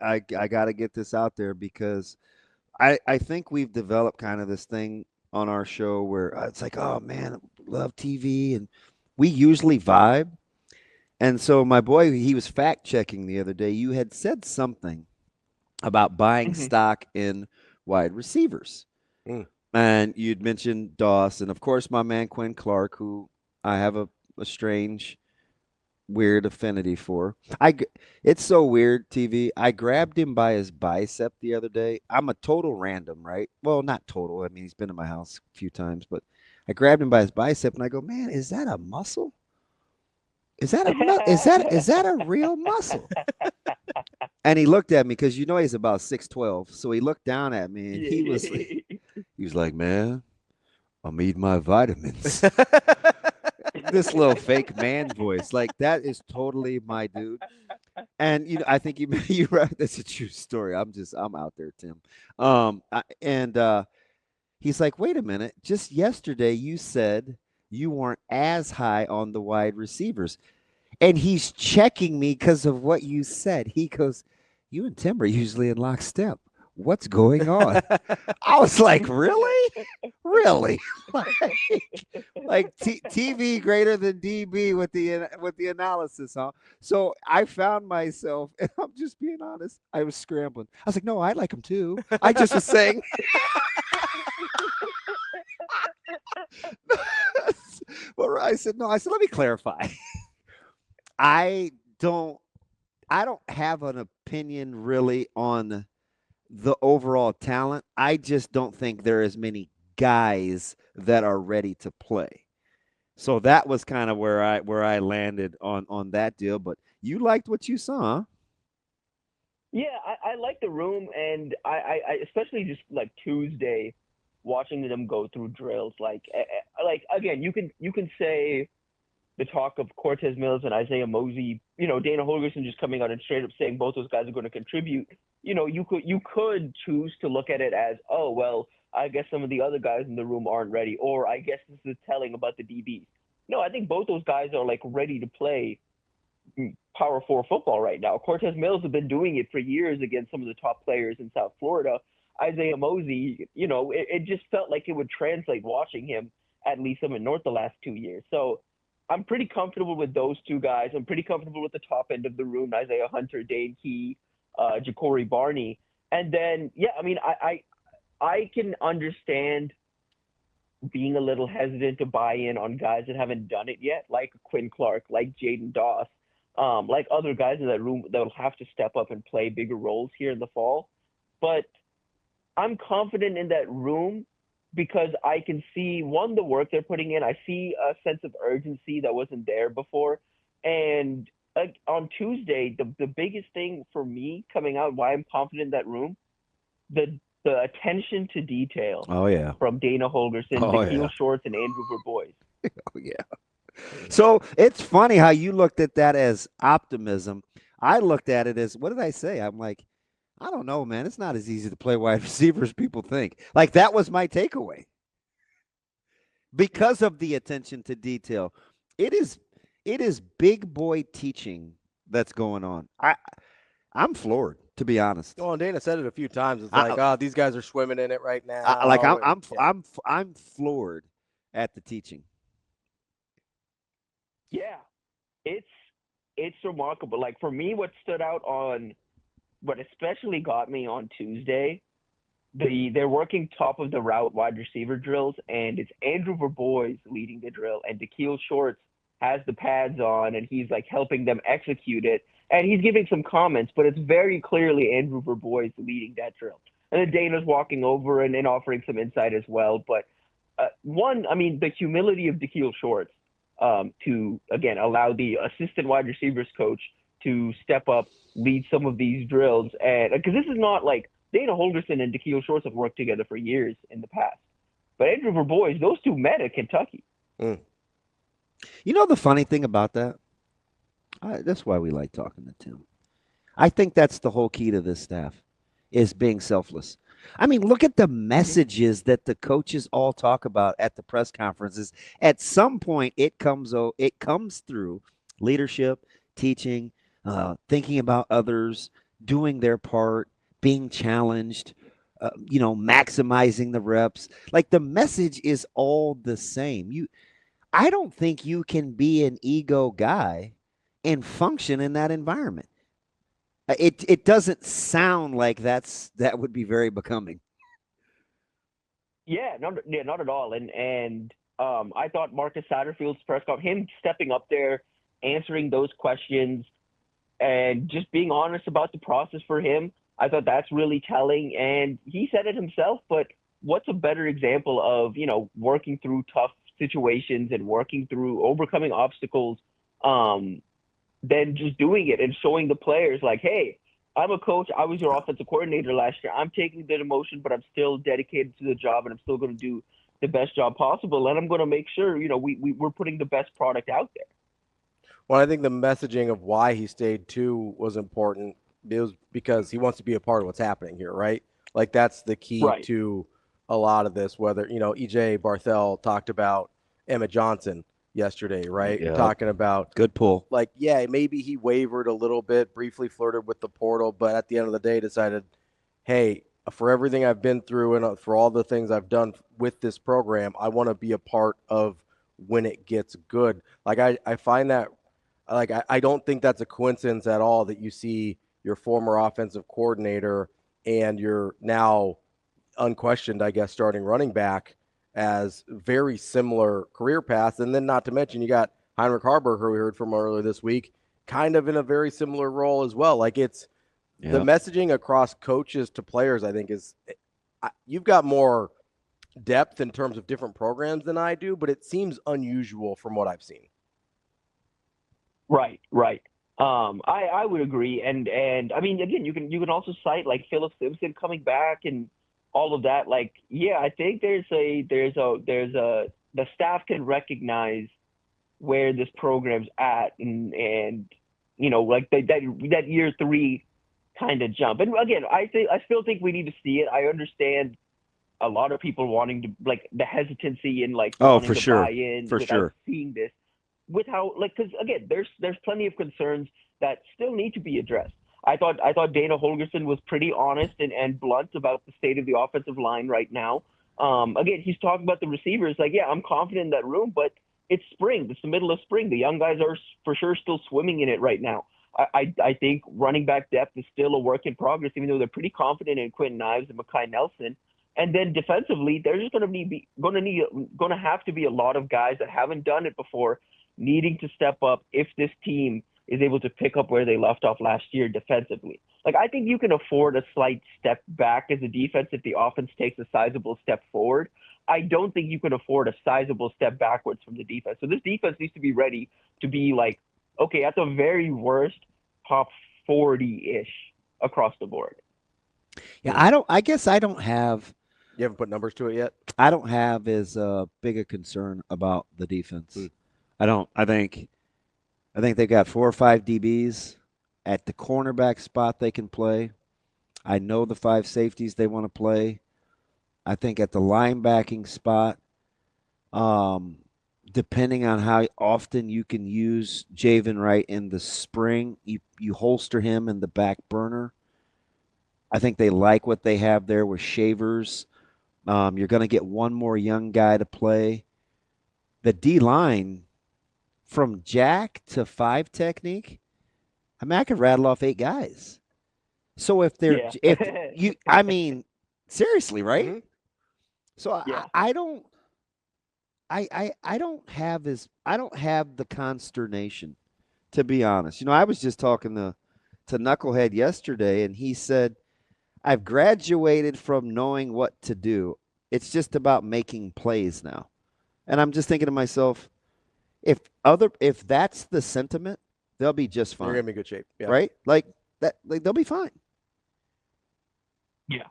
I got to get this out there because I think we've developed kind of this thing on our show where it's like, oh man, love TV, and we usually vibe. And so my boy, he was fact checking the other day. You had said something about buying Hmm. stock in wide receivers. Mm. And you'd mentioned Doss, and of course, my man Quinn Clark, who I have a strange, weird affinity for. It's so weird, TV. I grabbed him by his bicep the other day. I'm a total random, right? Well, not total. I mean, he's been in my house a few times, but I grabbed him by his bicep, and I go, "Man, is that a muscle? Is that a real muscle?" And he looked at me because he's about 6'12", so he looked down at me and he was Yeah. he was like, "Man, I'm eating my vitamins." This little fake man voice, like that is totally my dude. And I think you right. That's a true story. I'm out there, Tim. And he's like, "Wait a minute. Just yesterday you said you weren't as high on the wide receivers." And he's checking me because of what you said. He goes, "You and Tim are usually in lockstep. What's going on?" I was like, "Really? Really?" like TV greater than DB with the analysis, huh? So I found myself, and I'm just being honest, I was scrambling. I was like, "No, I like him too." I just was saying, well, I said, "No." I said, "Let me clarify. I don't I don't have an opinion really on the overall talent. I just don't think there are as many guys that are ready to play." So that was kind of where I landed on that deal. But you liked what you saw, huh? Yeah, I like the room, and I especially just like Tuesday, watching them go through drills. Like again, you can say the talk of Cortez Mills and Isaiah Mosey, Dana Holgerson just coming out and straight up saying both those guys are going to contribute. You could choose to look at it as, oh well, I guess some of the other guys in the room aren't ready, or I guess this is telling about the DBs. No, I think both those guys are like ready to play Power Four football right now. Cortez Mills has been doing it for years against some of the top players in South Florida. Isaiah Mosey, it just felt like it would translate watching him at Lee Summit North the last 2 years. So I'm pretty comfortable with those two guys. I'm pretty comfortable with the top end of the room: Isaiah Hunter, Dane Key, Ja'Cory Barney. And then, yeah, I mean, I can understand being a little hesitant to buy in on guys that haven't done it yet, like Quinn Clark, like Jaden Doss, like other guys in that room that will have to step up and play bigger roles here in the fall. But I'm confident in that room because I can see, one, the work they're putting in. I see a sense of urgency that wasn't there before. And on Tuesday, the biggest thing for me coming out, why I'm confident in that room, the attention to detail Oh yeah. from Dana Holgerson, Oh Nikhil yeah. Shorts, and Andrew Verbois. Oh yeah. So it's funny how you looked at that as optimism. I looked at it as, what did I say? I'm like, I don't know, man. It's not as easy to play wide receiver as people think. Like that was my takeaway because of the attention to detail. It is it is big boy teaching that's going on. I'm floored, to be honest. Well, and Dana said it a few times. It's like, I, oh, these guys are swimming in it right like now. And yeah. I'm floored at the teaching. Yeah, it's it's remarkable. Like for me, what stood out on what especially got me on Tuesday, they're working top of the route wide receiver drills, and it's Andrew Verbois leading the drill, and Nikhil Shorts has the pads on, and he's like helping them execute it, and he's giving some comments, but it's very clearly Andrew Verbois leading that drill, and then Dana's walking over and offering some insight as well. But one, I mean, the humility of Nikhil Shorts to again allow the assistant wide receivers coach to step up, lead some of these drills, and because this is not like Dana Holgerson and Nikhil Shorts have worked together for years in the past. But Andrew Verbois, those two met at Kentucky. Mm. You know the funny thing about that? That's why we like talking to Tim. I think that's the whole key to this staff is being selfless. I mean, look at the Mm-hmm. messages that the coaches all talk about at the press conferences. At some point, it comes through leadership, teaching, thinking about others, doing their part, being challenged, maximizing the reps. Like the message is all the same. I don't think you can be an ego guy and function in that environment. It doesn't sound like that would be very becoming. Yeah, not at all. And I thought Marcus Satterfield's press conference, him stepping up there, answering those questions, and just being honest about the process for him, I thought that's really telling. And he said it himself, but what's a better example of, working through tough situations and working through overcoming obstacles, um, than just doing it and showing the players like, hey, I'm a coach. I was your offensive coordinator last year. I'm taking the demotion, but I'm still dedicated to the job, and I'm still going to do the best job possible. And I'm going to make sure, we're putting the best product out there. Well, I think the messaging of why he stayed too was important. It was because he wants to be a part of what's happening here, right? Like that's the key Right. to a lot of this. Whether EJ Barthel talked about Emmett Johnson yesterday, right? Yeah. Talking about Good pull. like, yeah, maybe he wavered a little bit, briefly flirted with the portal, but at the end of the day decided, hey, for everything I've been through and for all the things I've done with this program, I want to be a part of when it gets good. Like I find that like I don't think that's a coincidence at all that you see your former offensive coordinator and your now unquestioned, I guess, starting running back as very similar career paths. And then not to mention you got Heinrich Harburg, who we heard from earlier this week, kind of in a very similar role as well. Like it's the messaging across coaches to players, I think you've got more depth in terms of different programs than I do, but it seems unusual from what I've seen. Right. I would agree, and I mean, again, you can also cite like Philip Simpson coming back and all of that. Like, yeah, I think there's a the staff can recognize where this program's at, and like that year three kind of jump. And again, I still think we need to see it. I understand a lot of people wanting to like the hesitancy and like wanting for to sure. buy in For without sure. seeing this, with how like because again there's plenty of concerns that still need to be addressed. I thought Dana Holgerson was pretty honest and blunt about the state of the offensive line right now. Again, he's talking about the receivers. Like, yeah, I'm confident in that room, but it's spring. It's the middle of spring. The young guys are for sure still swimming in it right now. I think running back depth is still a work in progress, even though they're pretty confident in Quentin Ives and Mekhi Nelson. And then defensively, there's just going to have to be a lot of guys that haven't done it before, needing to step up if this team is able to pick up where they left off last year defensively. Like, I think you can afford a slight step back as a defense if the offense takes a sizable step forward. I don't think you can afford a sizable step backwards from the defense. So this defense needs to be ready to be like, okay, at the very worst, top 40-ish across the board. Yeah, I guess I don't have You haven't put numbers to it yet? I don't have as big a concern about the defense. I don't. I think they've got 4 or 5 DBs at the cornerback spot they can play. I know the 5 safeties they want to play. I think at the linebacking spot, depending on how often you can use Javen Wright in the spring, you holster him in the back burner. I think they like what they have there with Shavers. You're going to get one more young guy to play. The D line from jack to 5 technique, I mean, I could rattle off 8 guys. So if I mean, seriously, right? Mm-hmm. So Yeah. I don't I don't have the consternation, to be honest. I was just talking to Knucklehead yesterday, and he said, I've graduated from knowing what to do. It's just about making plays now. And I'm just thinking to myself, if that's the sentiment, they'll be just fine. You're gonna be in good shape, yeah. Right? Like that, like they'll be fine. Yeah.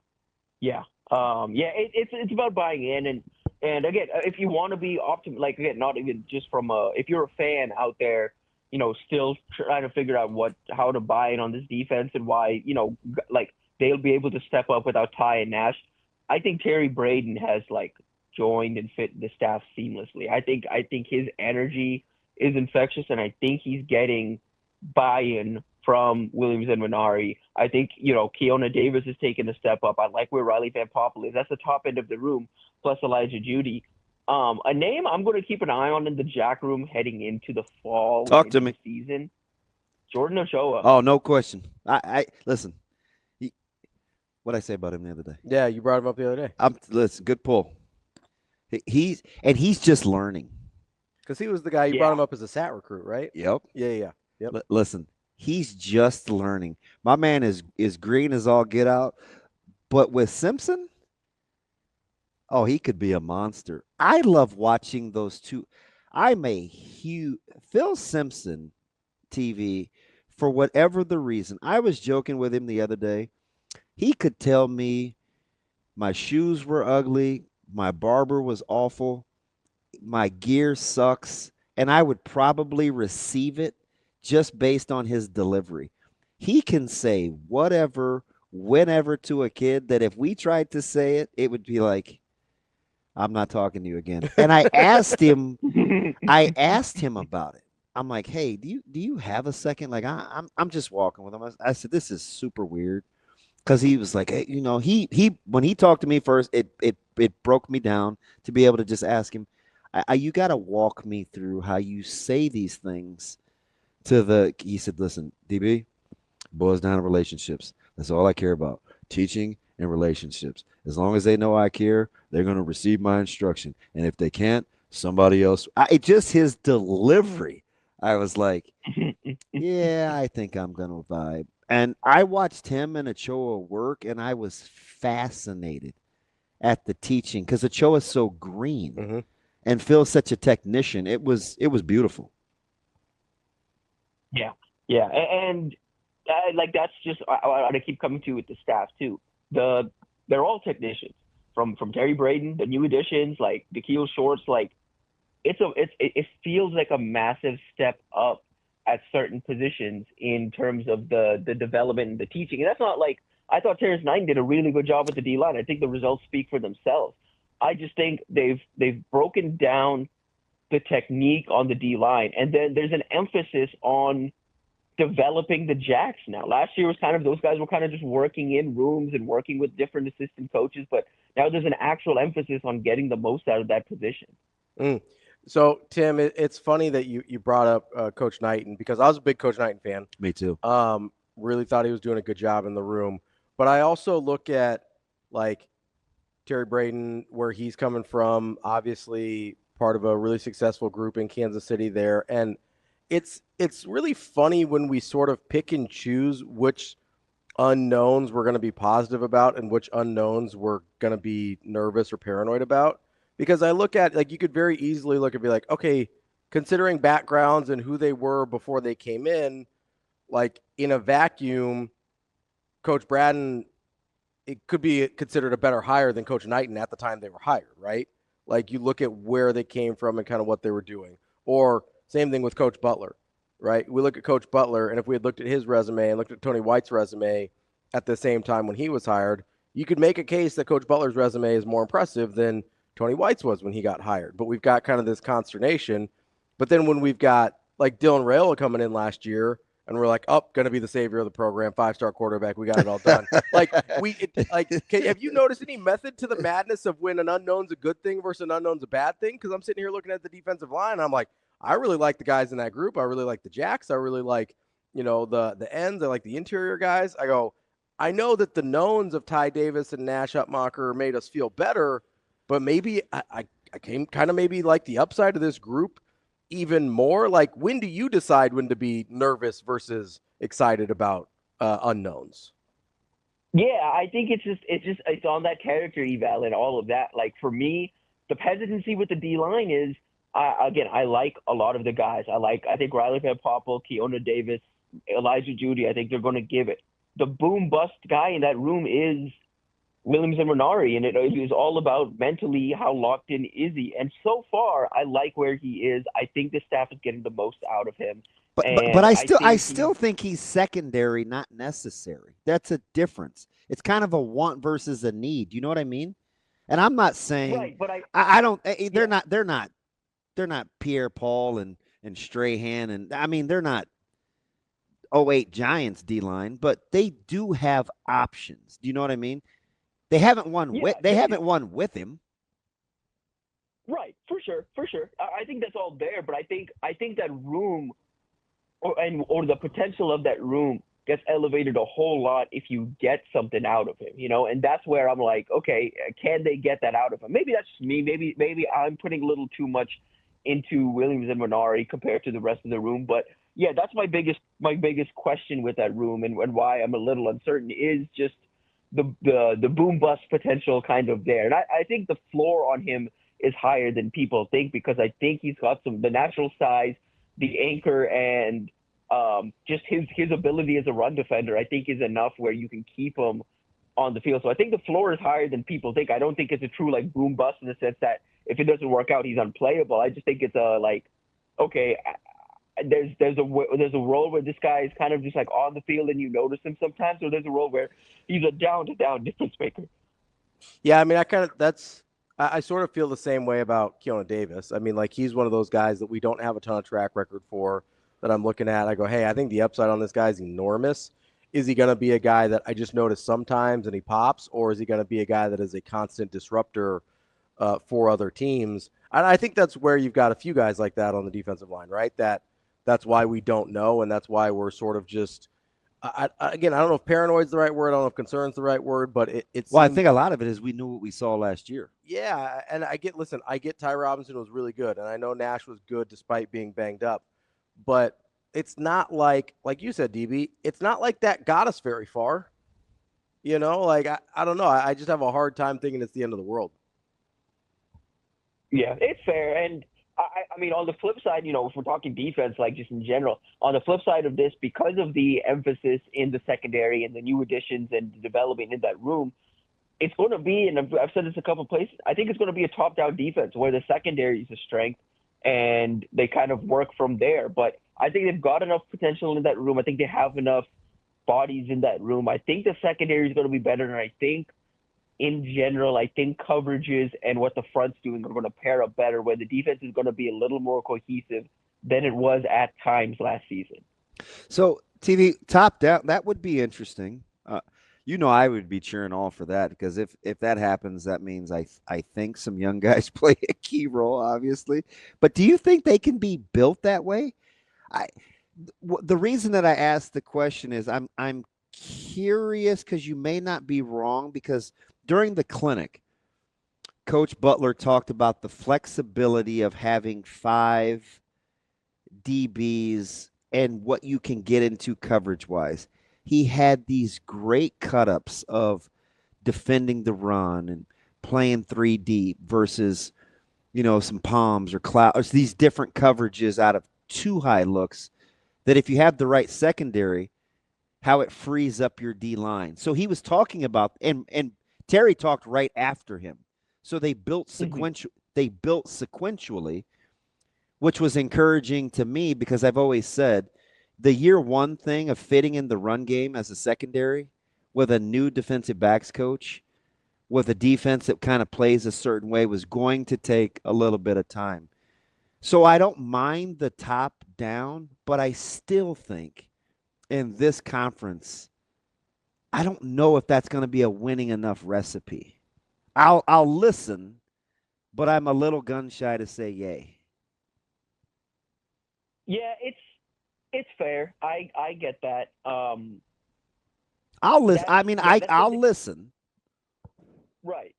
It's about buying in, and again, if you want to be like again, not even just from if you're a fan out there, still trying to figure out how to buy in on this defense and why, like they'll be able to step up without Ty and Nash. I think Terry Braden has like joined and fit the staff seamlessly. I think his energy is infectious, and I think he's getting buy-in from Williams and Minari. I think, Keona Davis has taken a step up. I like where Riley Van Poppel is. That's the top end of the room, plus Elijah Judy. A name I'm going to keep an eye on in the Jack room heading into the fall, Talk to into me. the season. Jordan Ochoa. Oh, no question. I listen. What I say about him the other day? Yeah, you brought him up the other day. Listen, good pull. He's just learning. Because he was the guy, you brought him up as a SAT recruit, right? Yep. Yeah. Yep. Listen, he's just learning. My man is green as all get out, but with Simpson, oh, he could be a monster. I love watching those two. I'm a huge Phil Simpson TV for whatever the reason. I was joking with him the other day. He could tell me my shoes were ugly, my barber was awful, my gear sucks, and I would probably receive it just based on his delivery. He can say whatever, whenever to a kid that if we tried to say it, it would be like, I'm not talking to you again. And I asked him about it. I'm like, hey, do you have a second? Like I'm just walking with him. I said, this is super weird. Because he was like, hey, he when he talked to me first, it broke me down to be able to just ask him, you got to walk me through how you say these things he said, listen, DB, boils down to relationships. That's all I care about. Teaching and relationships. As long as they know I care, they're going to receive my instruction. And if they can't, somebody else. Just his delivery. I was like, yeah, I think I'm going to vibe. And I watched him and Ochoa work, and I was fascinated at the teaching because Ochoa's so green and Phil's such a technician. It was beautiful. Yeah, and like that's just I keep coming to with the staff too. They're all technicians from Terry Braden, the new additions like Nikhil Shorts. Like it feels like a massive step up at certain positions in terms of the development and the teaching. And that's not like I thought Terrence Knighton did a really good job with the D line. I think the results speak for themselves. I just think they've broken down the technique on the D line, and then there's an emphasis on developing the Jacks now. Last year was kind of those guys were kind of just working in rooms and working with different assistant coaches, but now there's an actual emphasis on getting the most out of that position. So, Tim, it's funny that you brought up Coach Knighton because I was a big Coach Knighton fan. Me too. Really thought he was doing a good job in the room. But I also look at, like, Terry Braden, where he's coming from, obviously part of a really successful group in Kansas City there. And it's really funny when we sort of pick and choose which unknowns we're going to be positive about and which unknowns we're going to be nervous or paranoid about. Because I look at, like, you could very easily look and be like, okay, considering backgrounds and who they were before they came in, like, in a vacuum, Coach Braden, it could be considered a better hire than Coach Knighton at the time they were hired, right? Like, you look at where they came from and kind of what they were doing. Or same thing with Coach Butler, right? We look at Coach Butler, and if we had looked at his resume and looked at Tony White's resume at the same time when he was hired, you could make a case that Coach Butler's resume is more impressive than Tony White's was when he got hired. But we've got kind of this consternation. But then when we've got, like, Dylan Raiola coming in last year, and we're like, going to be the savior of the program, 5-star quarterback, we got it all done. Have you noticed any method to the madness of when an unknown's a good thing versus an unknown's a bad thing? Because I'm sitting here looking at the defensive line, and I'm like, I really like the guys in that group. I really like the Jacks. I really like, the ends. I like the interior guys. I know that the knowns of Ty Davis and Nash Hutmacher made us feel better, but maybe I came kind of maybe like the upside of this group even more. Like, when do you decide when to be nervous versus excited about unknowns? Yeah, I think it's on that character eval and all of that. Like, for me, the hesitancy with the D line is, I like a lot of the guys. I think Riley Van Poppel, Keona Davis, Elijah Judy. I think they're going to give it. The boom bust guy in that room is Williams and Minari, and it is all about mentally how locked in is he. And so far, I like where he is. I think the staff is getting the most out of him. But I still think he's secondary, not necessary. That's a difference. It's kind of a want versus a need. You know what I mean? And I'm not saying right, but I don't. They're not Pierre Paul and Strahan, and I mean they're not '08 Giants D-line, but they do have options. Do you know what I mean? They haven't won Yeah, with him. right, for sure, for sure. I think that's all there, but I think that room or the potential of that room gets elevated a whole lot if you get something out of him, and that's where I'm like, okay, can they get that out of him? Maybe that's just me. Maybe I'm putting a little too much into Williams and Minari compared to the rest of the room. But yeah, that's my biggest question with that room and why I'm a little uncertain is just the boom bust potential kind of there. And I think the floor on him is higher than people think because I think he's got the natural size, the anchor, and just his ability as a run defender, I think is enough where you can keep him on the field. So I think the floor is higher than people think. I don't think it's a true like boom bust in the sense that if it doesn't work out, he's unplayable. I just think it's a like, okay, there's a role where this guy is kind of just like on the field and you notice him sometimes, or there's a role where he's a down to down difference maker. Yeah, I mean, I sort of feel the same way about Keona Davis. I mean, like he's one of those guys that we don't have a ton of track record for that I'm looking at. I go, hey, I think the upside on this guy is enormous. Is he going to be a guy that I just notice sometimes and he pops, or is he going to be a guy that is a constant disruptor for other teams? And I think that's where you've got a few guys like that on the defensive line, right? That's why we don't know, and that's why we're sort of just again, I don't know if paranoid's the right word. I don't know if concern's the right word, but it Well, I seems, think a lot of it is we knew what we saw last year. yeah, and I get Ty Robinson was really good, and I know Nash was good despite being banged up, but it's not like you said, DB, it's not like that got us very far. Like I don't know. I just have a hard time thinking it's the end of the world. Yeah, it's fair. And I mean, on the flip side, if we're talking defense, like just in general, on the flip side of this, because of the emphasis in the secondary and the new additions and the development in that room, it's going to be, and I've said this a couple of places, I think it's going to be a top-down defense where the secondary is a strength and they kind of work from there. But I think they've got enough potential in that room. I think they have enough bodies in that room. I think the secondary is going to be better, and I think in general, I think coverages and what the front's doing are going to pair up better, where the defense is going to be a little more cohesive than it was at times last season. So, TV top down, that would be interesting. I would be cheering all for that because if that happens, that means I think some young guys play a key role, obviously. But do you think they can be built that way? The reason that I asked the question is I'm curious because you may not be wrong because during the clinic, Coach Butler talked about the flexibility of having 5 DBs and what you can get into coverage wise. He had these great cut-ups of defending the run and playing 3 deep versus, some palms or clouds, these different coverages out of 2 high looks that if you have the right secondary, how it frees up your D line. So he was talking about, and Terry talked right after him. So they built sequentially, which was encouraging to me because I've always said the year one thing of fitting in the run game as a secondary with a new defensive backs coach with a defense that kind of plays a certain way was going to take a little bit of time. So I don't mind the top down, but I still think in this conference, I don't know if that's going to be a winning enough recipe. I'll listen, but I'm a little gun shy to say yay. Yeah, it's fair. I get that. I'll listen. I'll listen. Right.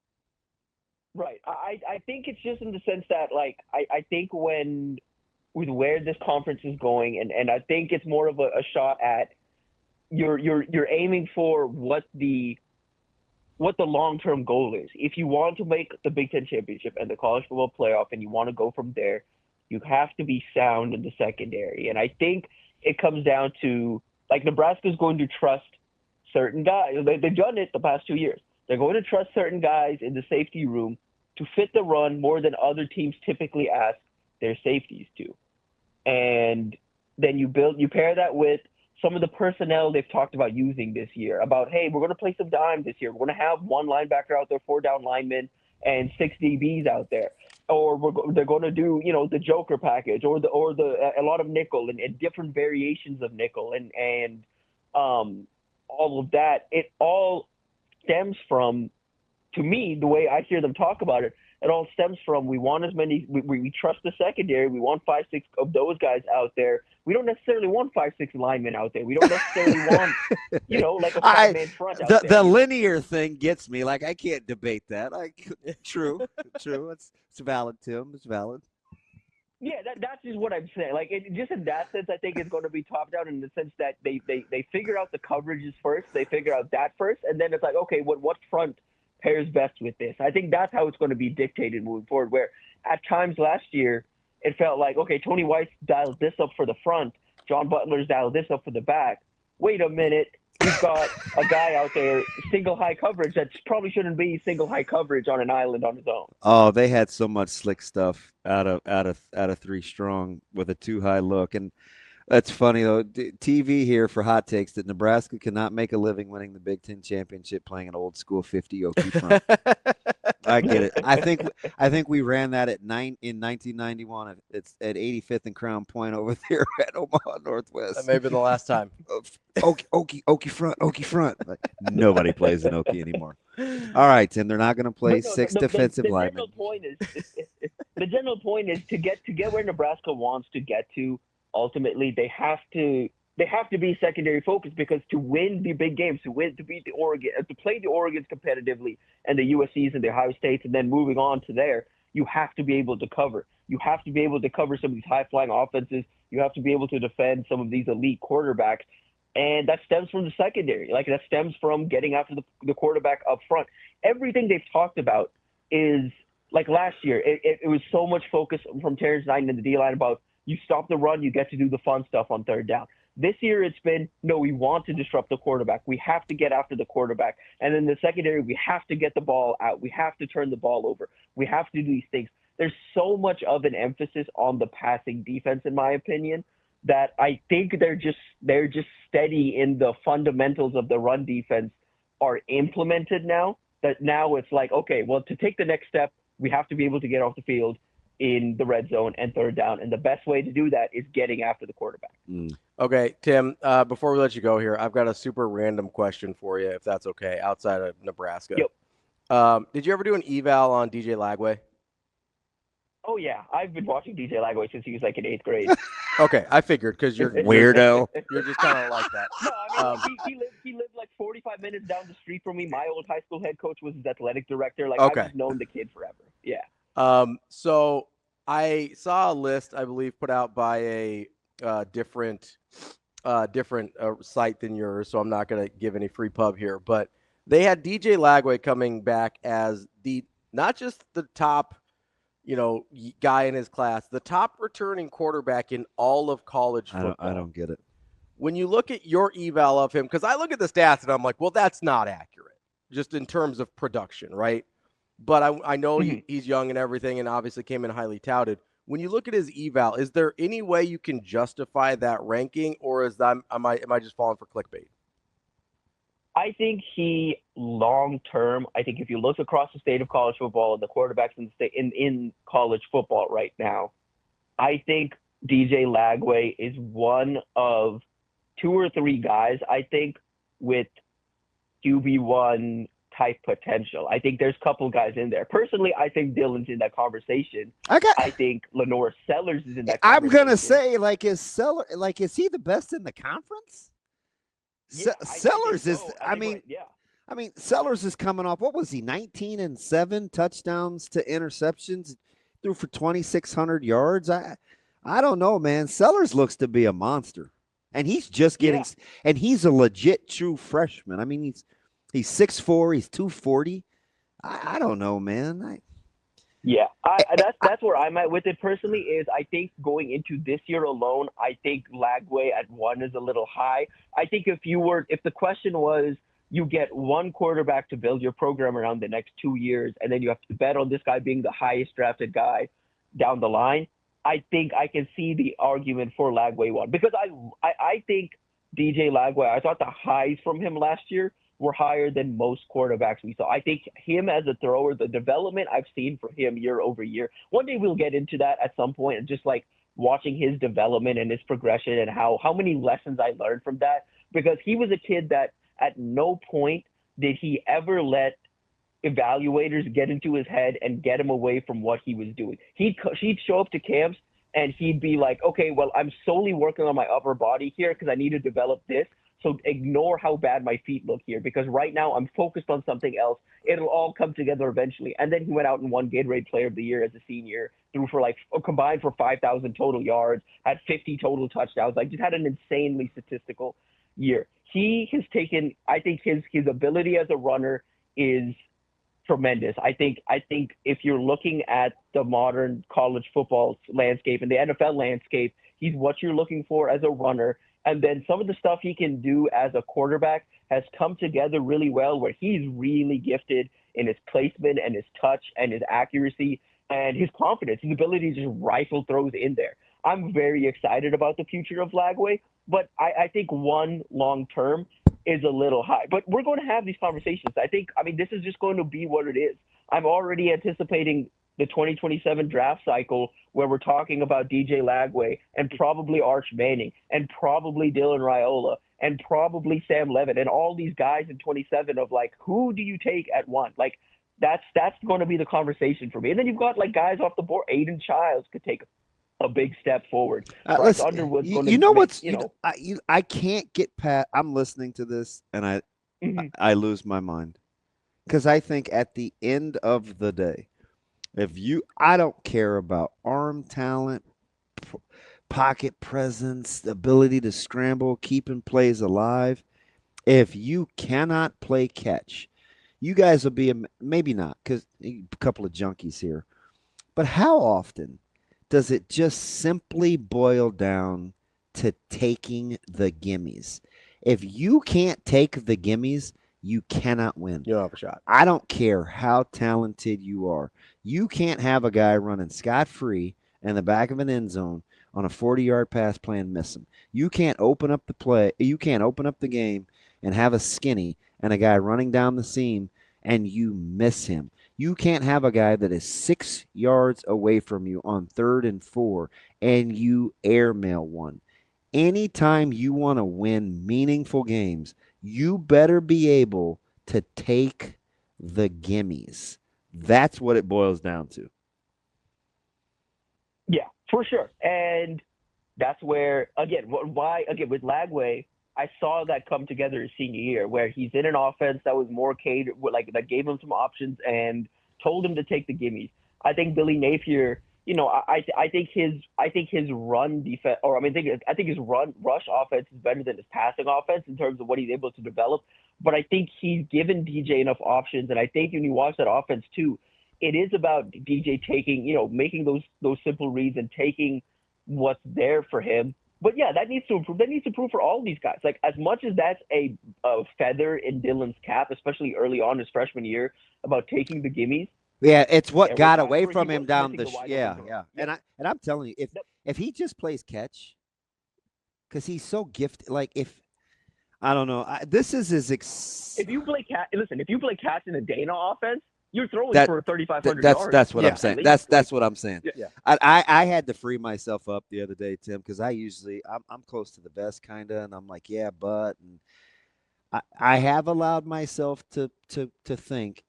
Right. I think it's just in the sense that like I think with where this conference is going and I think it's more of a shot at you're aiming for what the long-term goal is. If you want to make the Big Ten championship and the college football playoff and you want to go from there, you have to be sound in the secondary. And I think it comes down to like Nebraska is going to trust certain guys. They've done it the past 2 years. They're going to trust certain guys in the safety room to fit the run more than other teams typically ask their safeties to. And then you pair that with some of the personnel they've talked about using this year about, hey, we're going to play some dime this year. We're going to have 1 linebacker out there, 4 down linemen, and 6 DBs out there. they're going to do, the Joker package or a lot of nickel and different variations of nickel and all of that. It all stems from, to me, the way I hear them talk about it, it all stems from we want as many. We trust the secondary. We want 5-6 of those guys out there. We don't necessarily want 5-6 linemen out there. We don't necessarily want, like a 5-man front out there. The linear thing gets me. Like I can't debate that. True. It's valid, Tim. It's valid. Yeah, that's just what I'm saying. Like, just in that sense, I think it's going to be top down in the sense that they figure out the coverages first. They figure out that first, and then it's like, okay, what front pairs best with this? I think that's how it's going to be dictated moving forward. Where at times last year, it felt like, okay, Tony White dialed this up for the front, John Butler's dialed this up for the back. Wait a minute, we've got a guy out there single high coverage that probably shouldn't be single high coverage on an island on his own. Oh, they had so much slick stuff out of 3 strong with a 2 high look, and that's funny though. TV here for hot takes that Nebraska cannot make a living winning the Big Ten championship playing an old school 50 Okie front. I get it. I think we ran that in 1991. It's at 85th and Crown Point over there at Omaha Northwest. That may have been the last time. Okie front. But nobody plays an Okie anymore. All right, Tim. They're not going to play 6 defensive linemen. The general point is to get where Nebraska wants to get to. Ultimately, they have to be secondary focused, because to win the big games, to beat the Oregon, to play the Oregons competitively and the USCs and the Ohio States, and then moving on to there, you have to be able to cover. You have to be able to cover some of these high-flying offenses. You have to be able to defend some of these elite quarterbacks, and that stems from the secondary. Like, that stems from getting after the quarterback up front. Everything they've talked about is, like last year, it was so much focus from Terrence Knight and the D-line about, you stop the run, you get to do the fun stuff on third down. This year it's been, no, we want to disrupt the quarterback. We have to get after the quarterback. And in the secondary, we have to get the ball out. We have to turn the ball over. We have to do these things. There's so much of an emphasis on the passing defense, in my opinion, that I think they're just steady in the fundamentals of the run defense are implemented now. That now it's like, okay, well, to take the next step, we have to be able to get off the field in the red zone and third down. And the best way to do that is getting after the quarterback. Okay, Tim, before we let you go here, I've got a super random question for you, if that's okay, outside of Nebraska. Yep. Did you ever do an eval on DJ Lagway? Oh, yeah. I've been watching DJ Lagway since he was like in 8th grade. Okay, I figured, because you're weirdo. You're just kind of like that. No, I mean, he lived like 45 minutes down the street from me. My old high school head coach was his athletic director. Like, okay. I've just known the kid forever. Yeah. So I saw a list, I believe, put out by a different site than yours, so I'm not going to give any free pub here, but they had DJ Lagway coming back as not just the top, guy in his class, the top returning quarterback in all of college football. I don't get it. When you look at your eval of him, because I look at the stats and I'm like, well, that's not accurate, just in terms of production, right? But I know he's young and everything, and obviously came in highly touted. When you look at his eval, is there any way you can justify that ranking, or am I just falling for clickbait? I think he long term. I think if you look across the state of college football and the quarterbacks in the state in college football right now, I think DJ Lagway is one of 2 or 3 guys, I think, with QB1 type potential. I think there's a couple guys in there. Personally, I think Dylan's in that conversation. I think Lenore Sellers is in that conversation. I'm gonna say, is he the best in the conference? Yeah, Sellers is. So. I mean, Sellers is coming off. What was he? 19 and 7 touchdowns to interceptions, threw for 2,600 yards. I don't know, man. Sellers looks to be a monster, and he's just getting. Yeah. And he's a legit true freshman. I mean, he's 6'4", he's 240. I don't know, man. That's where I'm at with it personally. Is I think going into this year alone, I think Lagway at 1 is a little high. I think if the question was, you get one quarterback to build your program around the next 2 years, and then you have to bet on this guy being the highest drafted guy down the line, I think I can see the argument for Lagway 1, because I think DJ Lagway, I thought the highs from him last year were higher than most quarterbacks we saw. I think him as a thrower, the development I've seen for him year over year. One day we'll get into that at some point, and just like watching his development and his progression and how many lessons I learned from that, because he was a kid that at no point did he ever let evaluators get into his head and get him away from what he was doing. He'd show up to camps and he'd be like, okay, well, I'm solely working on my upper body here because I need to develop this. So ignore how bad my feet look here, because right now I'm focused on something else. It'll all come together eventually. And then he went out and won Gatorade Player of the Year as a senior, threw for like combined for 5,000 total yards, had 50 total touchdowns, like just had an insanely statistical year. He has taken, I think his ability as a runner is tremendous. I think if you're looking at the modern college football landscape and the NFL landscape, he's what you're looking for as a runner. And then some of the stuff he can do as a quarterback has come together really well, where he's really gifted in his placement and his touch and his accuracy and his confidence, his ability to just rifle throws in there. I'm very excited about the future of Lagway, but I think one long term is a little high. But we're going to have these conversations. I mean, this is just going to be what it is. I'm already anticipating the 2027 draft cycle where we're talking about DJ Lagway and probably Arch Manning and probably Dylan Raiola and probably Sam Levitt and all these guys in 27 of like, who do you take at one? Like, that's going to be the conversation for me. And then you've got like guys off the board. Aiden Childs could take a big step forward. Bryce Underwood's going to you know make, what's, you know, I can't get past, I'm listening to this and I lose my mind, because I think at the end of the day, I don't care about arm talent, pocket presence, the ability to scramble, keeping plays alive. If you cannot play catch, you guys will be, maybe not, because a couple of junkies here, but how often does it just simply boil down to taking the gimmies? If you can't take the gimmies, you cannot win. You don't have a shot. I don't care how talented you are. You can't have a guy running scot-free in the back of an end zone on a 40-yard pass play and miss him. You can't open up the play. You can't open up the game and have a skinny and a guy running down the seam and you miss him. You can't have a guy that is 6 yards away from you on 3rd and 4 and you airmail one. Anytime you want to win meaningful games, you better be able to take the gimmies. That's what it boils down to. Yeah, for sure. And that's where, again, with Lagway, I saw that come together his senior year, where he's in an offense that was more catered, like that gave him some options and told him to take the gimmies. I think Billy Napier, you know, I think his run defense, or I think his rush offense is better than his passing offense in terms of what he's able to develop. But I think he's given DJ enough options, and I think when you watch that offense too, it is about DJ taking, you know, making those simple reads and taking what's there for him. But yeah, that needs to improve. That needs to improve for all of these guys. Like, as much as that's a feather in Dylan's cap, especially early on his freshman year, about taking the gimmies. Yeah, it's what got away from him down the yeah. Yep. And I'm telling you, if he just plays catch, because he's so gifted. Like, if I don't know, this is his. If you play catch in a Dana offense, you're throwing for 3,500 yards. That's what I'm saying. That's what I'm saying. Yeah. I had to free myself up the other day, Tim, because I'm close to the best kinda, and I'm like, yeah, but and I have allowed myself to think,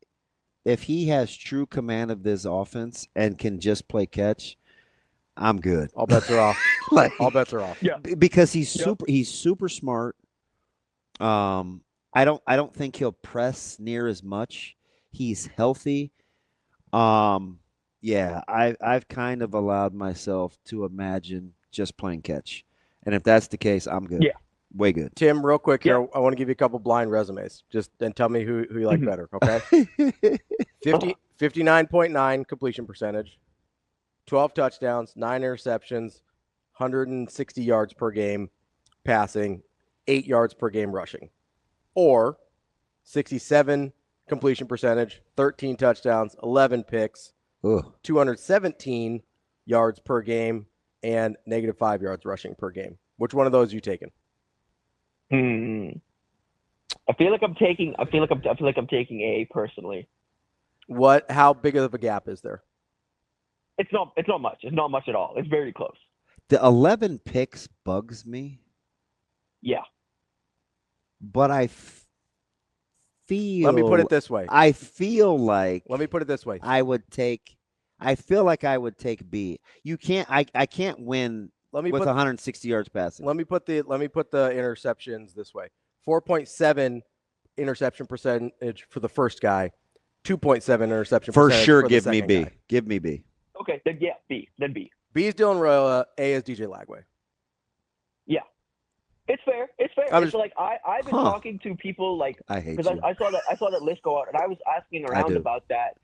if he has true command of this offense and can just play catch, I'm good. All bets are off. All bets are off. Yeah, because he's super smart. I don't think he'll press near as much. He's healthy. Yeah, I've kind of allowed myself to imagine just playing catch, and if that's the case, I'm good. Yeah. Way good. Tim, real quick here, I want to give you a couple blind resumes. Just and tell me who you like better, okay? 59.9 completion percentage, 12 touchdowns, 9 interceptions, 160 yards per game passing, 8 yards per game rushing. Or 67 completion percentage, 13 touchdowns, 11 picks, 217 yards per game, and -5 yards rushing per game. Which one of those are you taking? I feel like I'm taking A personally. How big of a gap is there? It's not much. It's not much at all. It's very close. The 11 picks bugs me, Yeah. but feel. Let me put it this way. I feel like. Let me put it this way. I feel like I would take B. You can't. I can't win with 160 yards passing. Let me put the interceptions this way. 4.7 interception percentage for the first guy. 2.7 interception for percentage sure. For Give the me second B. guy. Give me B. Okay, then yeah, B. Then B. B is Dylan Raiola. A is DJ Lagway. Yeah, it's fair. It's fair. I've been talking to people like I hate because you. I saw that list go out, and I was asking around about that,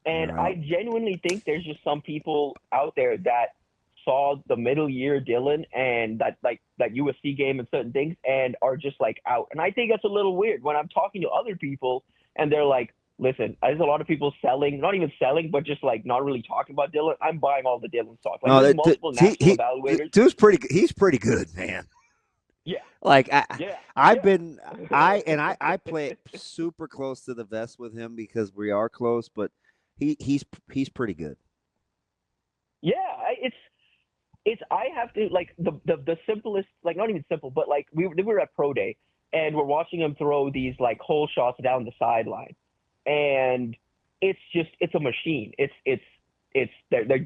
and I genuinely think there's just some people out there that saw the middle year Dylan and that USC game and certain things and are just like out, and I think that's a little weird when I'm talking to other people and they're like, listen, there's a lot of people not even selling, but just like not really talking about Dylan. I'm buying all the Dylan stock. Like, there's multiple national evaluators. Dude's he's pretty good, man. Yeah. Like I play it super close to the vest with him because we are close, but he's pretty good. Yeah, I have to like the simplest, like not even simple, but like we were at Pro Day and we're watching him throw these like hole shots down the sideline. And it's a machine. They're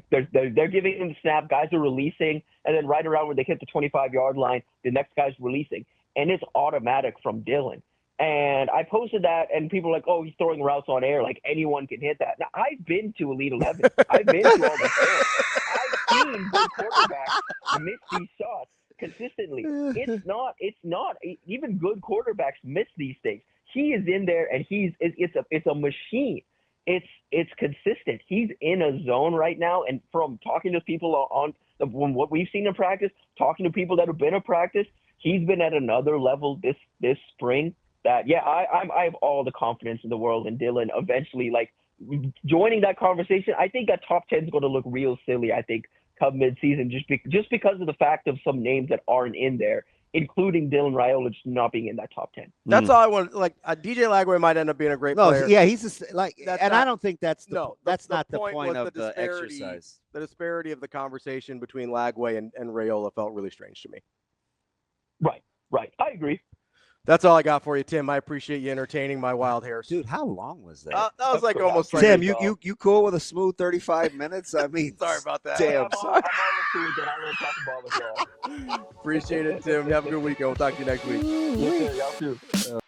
giving him the snap. Guys are releasing, and then right around when they hit the 25-yard line, the next guy's releasing, and it's automatic from Dylan. And I posted that, and people are like, "Oh, he's throwing routes on air. Like anyone can hit that." Now I've been to Elite 11. I've been to all the air. I've seen good quarterbacks miss these shots consistently. It's not even good quarterbacks miss these things. He is in there, and it's a machine. It's consistent. He's in a zone right now, and from talking to people on what we've seen in practice, talking to people that have been in practice, he's been at another level this spring. That I have all the confidence in the world in Dylan. Eventually, like joining that conversation, I think that top 10 is going to look real silly. I think come midseason, just because of the fact of some names that aren't in there, including Dylan Raiola just not being in that top 10. That's all I want. Like DJ Lagway might end up being a great player. Yeah, he's I don't think that's that's not the point of the disparity, exercise. The disparity of the conversation between Lagway and Raiola felt really strange to me. Right. I agree. That's all I got for you, Tim. I appreciate you entertaining my wild hairs. Dude, how long was that? That was like almost. Tim, you cool with a smooth 35 minutes? I mean, sorry about that. Damn, sorry. I'm all Appreciate it, Tim. Have a good weekend. We'll talk to you next week. Yes, sir. Y'all too.